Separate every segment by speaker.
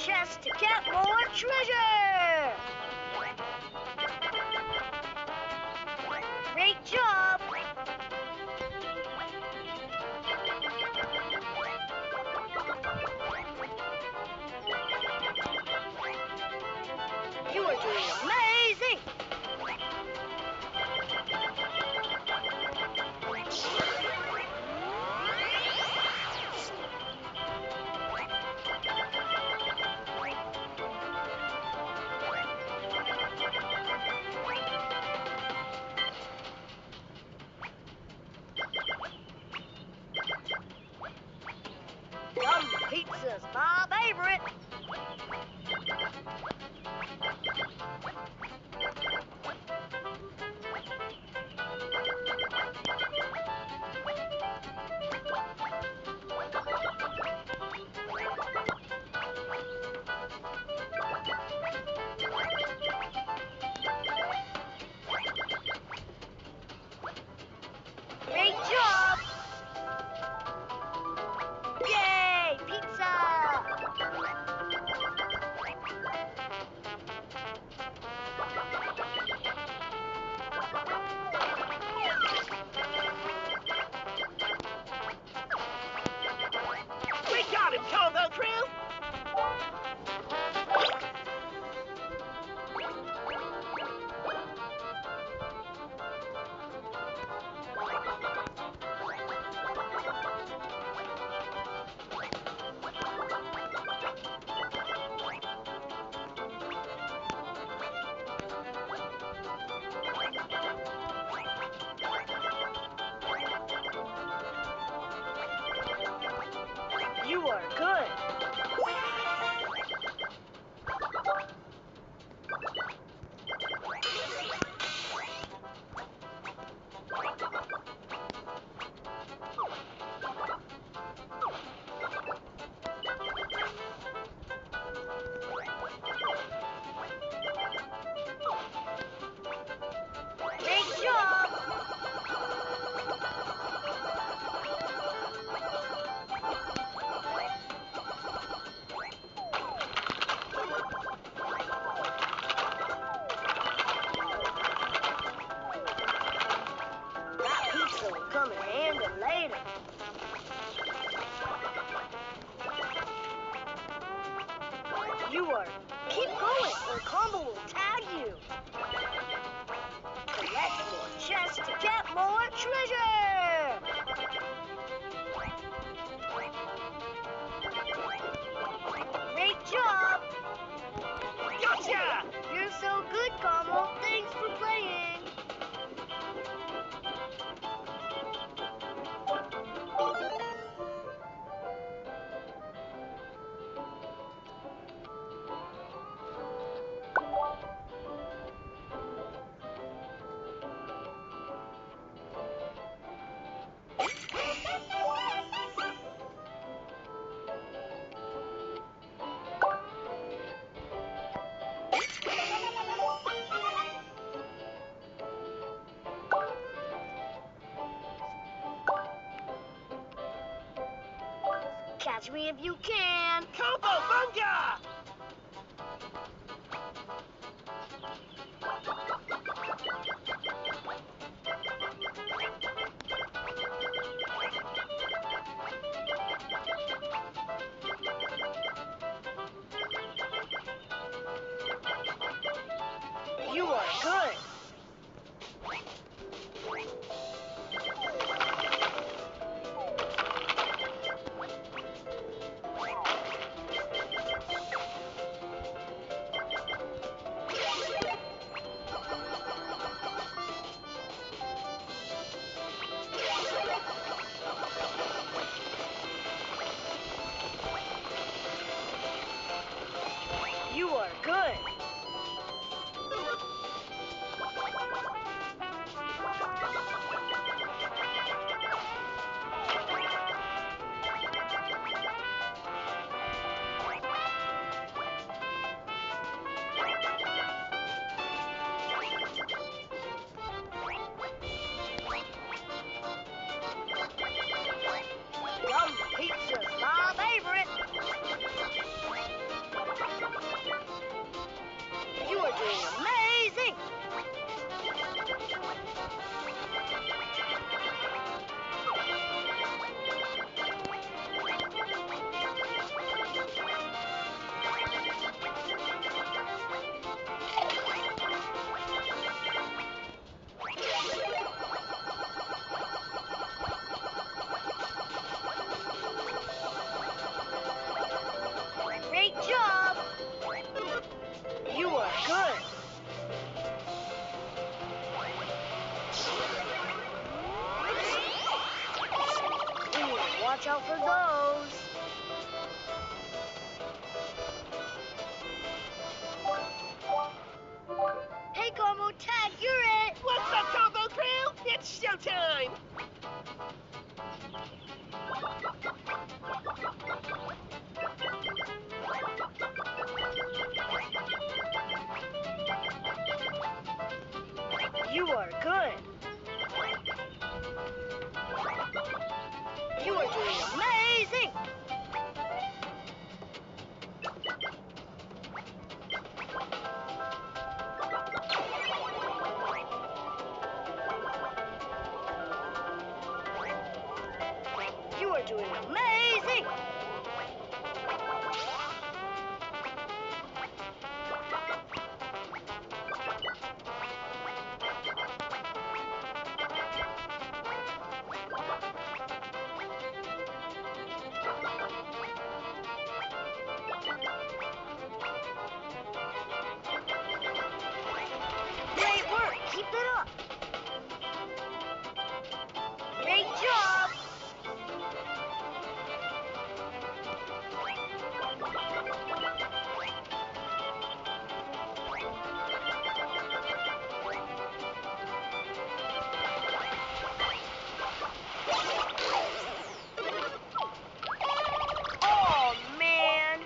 Speaker 1: chest to get more treasure! Great job! You are doing amazing! Yum pizza's my favorite! Great job! Yay, pizza!
Speaker 2: We got him, Combo Crew!
Speaker 1: You are good! Great job! That pizza will come in handy later. You are. Keep going, or Combo will tag you. Collect more chests to get more treasure. Great job.
Speaker 2: Gotcha!
Speaker 1: You're so good, Combo. Thanks for playing. Catch me if you can.
Speaker 2: Combo Bunga!
Speaker 1: You are good. Watch out for those. Hey, Combo Tag, you're it.
Speaker 2: What's up, Combo Crew? It's showtime!
Speaker 1: You are good. You are doing amazing. You are doing amazing. Great work. Keep it up. Great job. Oh, man.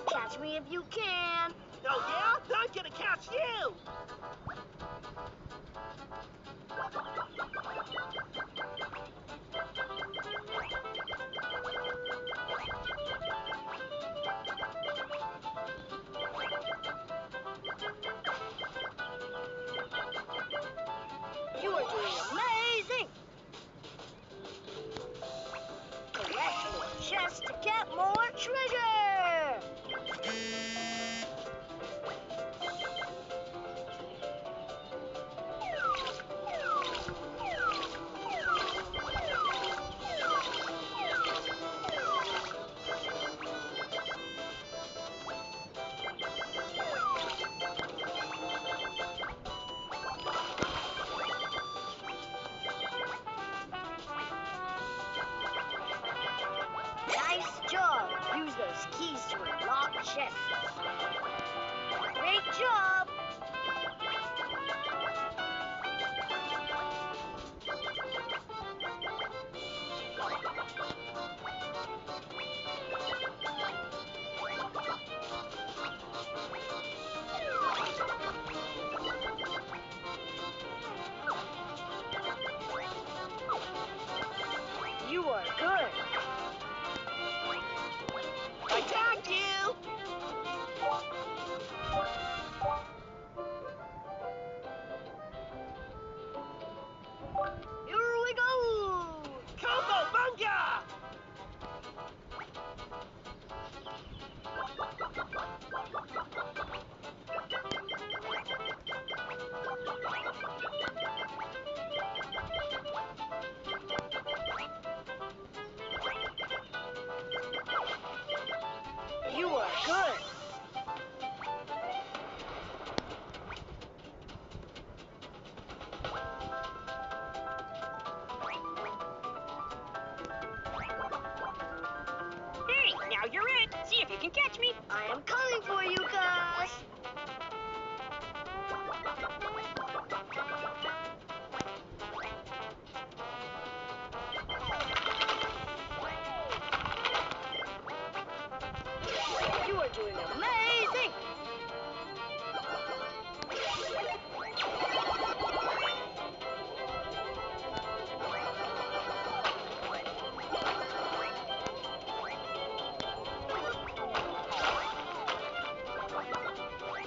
Speaker 1: Catch me if you can.
Speaker 2: Oh, yeah? I'm gonna catch you!
Speaker 1: You are doing amazing. Collect more chests to get more treasure. Nice job. Use those keys to unlock chests. Great job. You are good.
Speaker 2: I tagged you!
Speaker 1: I'm coming for you, Gus. You are doing amazing.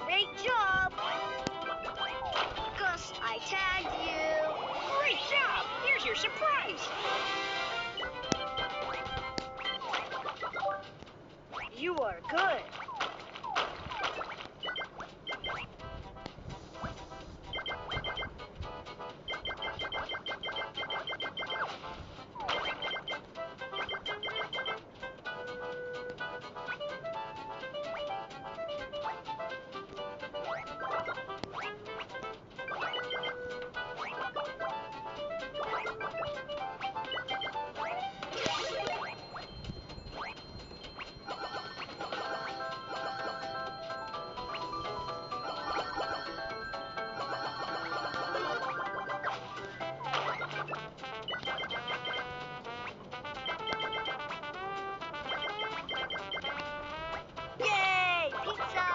Speaker 1: Great job. Gus, I tagged you.
Speaker 2: Great job! Here's your surprise!
Speaker 1: You are good. Yay, pizza!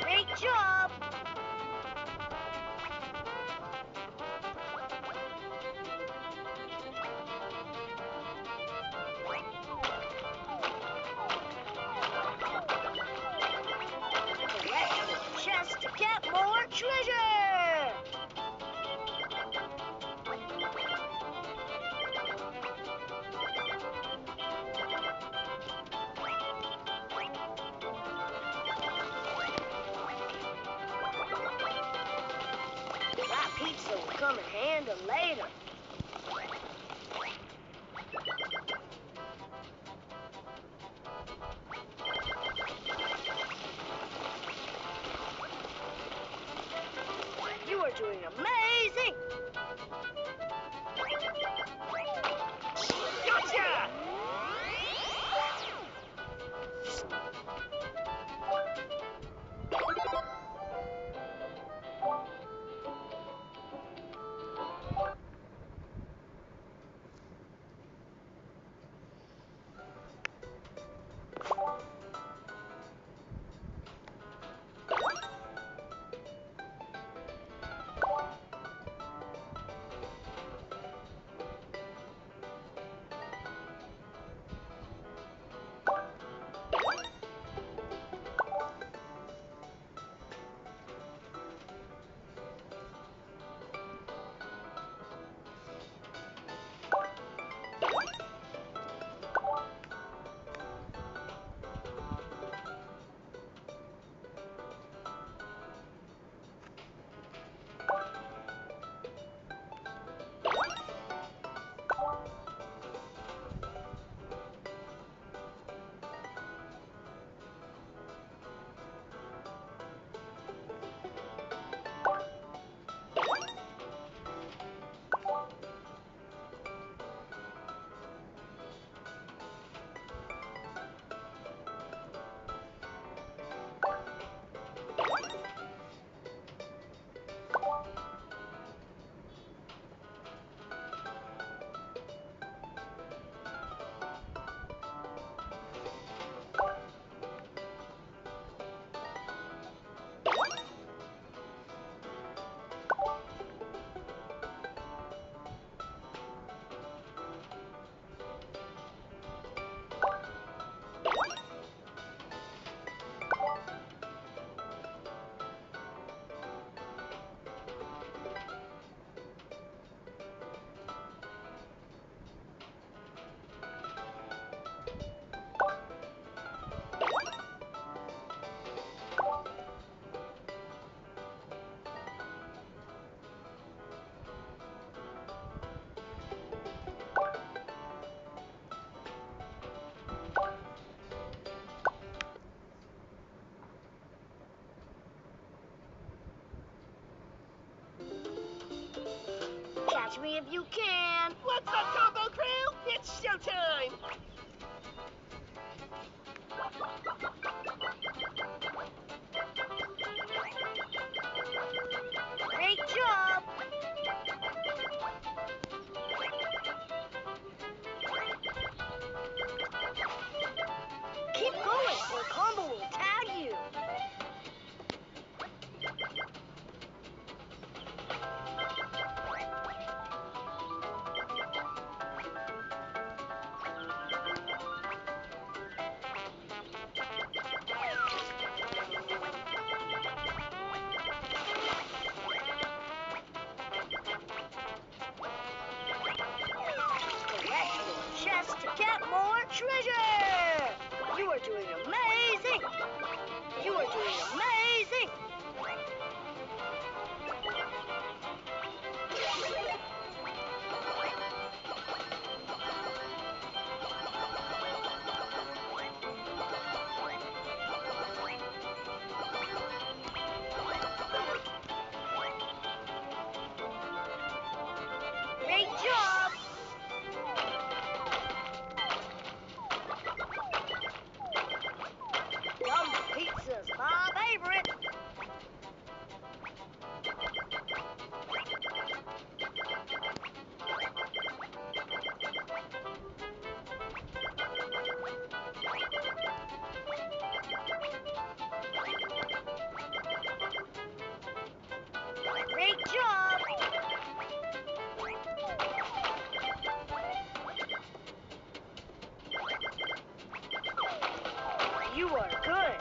Speaker 1: Great job. Collect the chest to get more treasure. That pizza will come in handy later. You are doing amazing.
Speaker 2: Gotcha!
Speaker 1: Catch me if you can.
Speaker 2: What's up, Combo Crew? It's showtime!
Speaker 1: Treasure! You are doing amazing! You are doing amazing! Great job! Yum pizza's my favorite! Great job! You are good!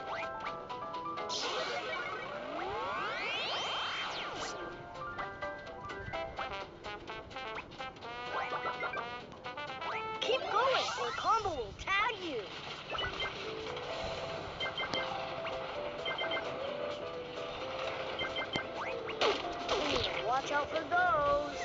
Speaker 1: Keep going or Combo will tag you! Watch out for those!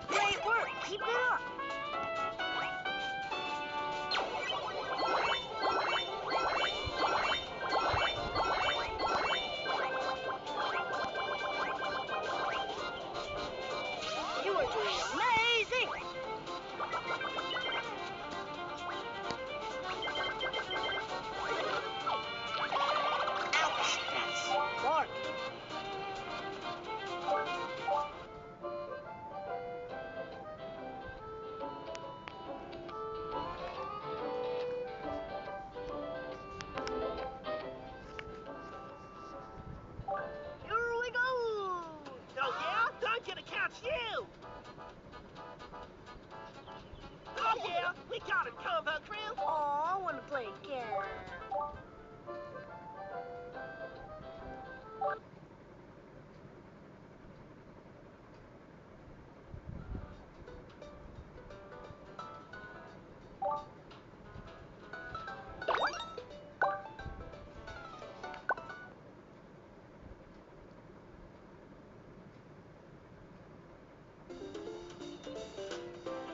Speaker 1: Great work! Keep it up! You are doing amazing! Ouch! That's bark! Here we go!
Speaker 2: Oh, yeah? I'm gonna catch you! Oh, yeah! We got him, Combo Crew!
Speaker 1: Aw, I want to play again.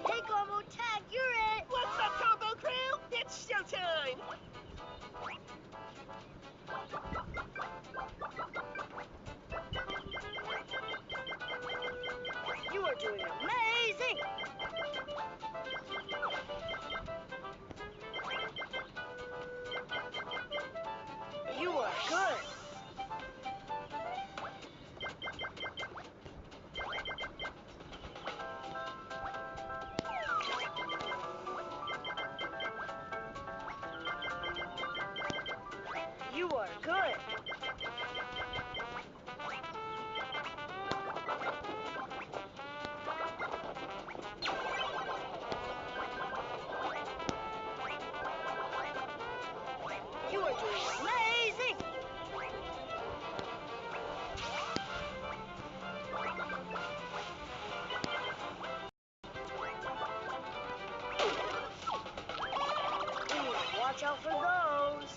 Speaker 1: Hey, Combo Tag, you're it!
Speaker 2: What's up, Combo Crew? It's showtime!
Speaker 1: You are doing amazing! You are good! You are good! You are doing amazing! Watch out for those!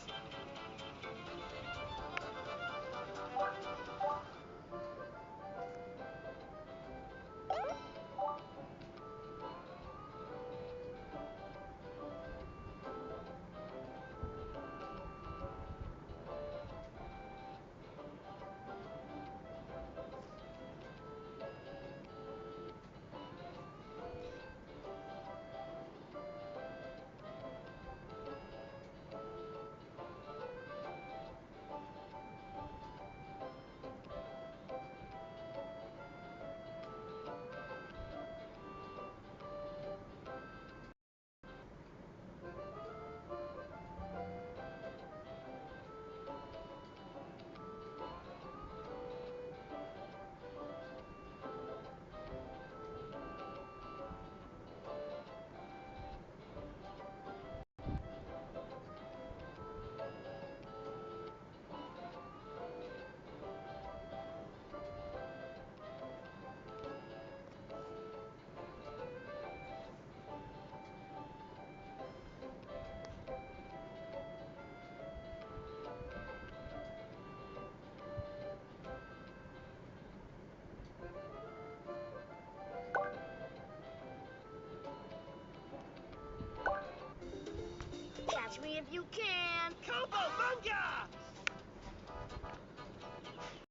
Speaker 1: Catch me if you can.
Speaker 2: Combo Bunga!